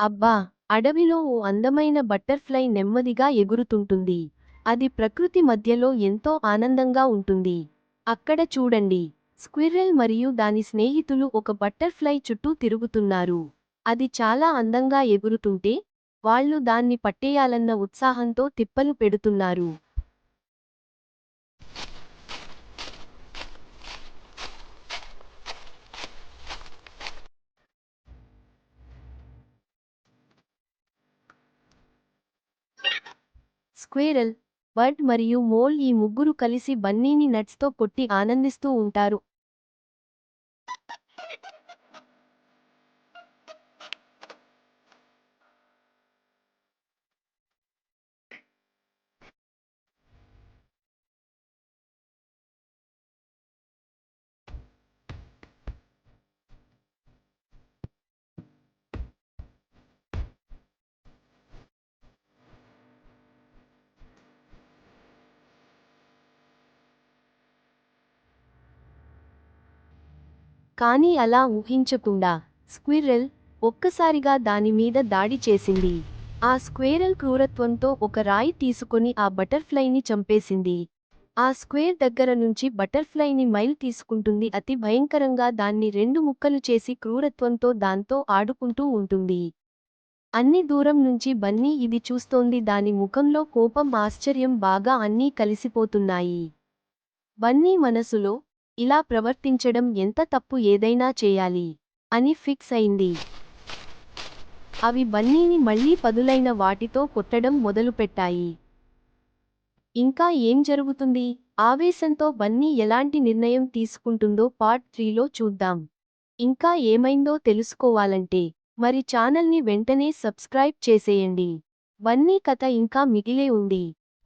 అబ్బా! అడవిలో ఓ అందమైన బటర్‌ఫ్లై నెమ్మదిగా ఎగురుతుంటుంది. అది ప్రకృతి మధ్యలో ఎంతో ఆనందంగా ఉంటుంది. అక్కడ చూడండి. స్క్విర్రెల్ మరియు దాని స్నేహితులు ఒక బటర్‌ఫ్లై చుట్టూ తిరుగుతున్నారు. అది చాలా అందంగా ఎగురుతుంటే, వాళ్ళు దాన్ని పట్టేయాలన్న ఉత్సాహంతో తిప్పలు పెడుతున్నారు. స్క్వేరల్, బర్డ్ మరియు మోల్ ఈ ముగ్గురు కలిసి బన్నీని నట్స్‌తో కొట్టి ఆనందిస్తూ ఉంటారు. కానీ అలా ఊహించకుండా, స్క్విర్రెల్ ఒక్కసారిగా దాని మీద దాడి చేసింది. ఆ స్క్వేరల్ క్రూరత్వంతో ఒక రాయి తీసుకొని ఆ బటర్‌ఫ్లైని చంపేసింది. ఆ స్క్వేర్ దగ్గర నుంచి బటర్‌ఫ్లైని మైల్ తీసుకుంటుంది అతి భయంకరంగా దాన్ని రెండు ముక్కలు చేసి క్రూరత్వంతో దాంతో ఆడుకుంటూ ఉంటుంది. అన్ని దూరం నుంచి బన్నీ ఇది చూస్తోంది దాని ముఖంలో కోపం ఆశ్చర్యం బాగా అన్నీ కలిసిపోతున్నాయి. బన్నీ మనసులో, ఇలా ప్రవర్తించడం ఎంత తప్పు ఏదైనా చేయాలి అని ఫిక్స్ అయింది. అవి బన్నీని మళ్లీ పదులైన వాటితో కొట్టడం మొదలుపెట్టాయి. ఇంకా ఏం జరుగుతుంది? ఆవేశంతో బన్నీ ఎలాంటి నిర్ణయం తీసుకుంటుందో పార్ట్ 3లో చూద్దాం. ఇంకా ఏమైందో తెలుసుకోవాలంటే మరి ఛానల్ని వెంటనే సబ్స్క్రైబ్ చేసేయండి. బన్నీ కథ ఇంకా మిగిలే ఉంది.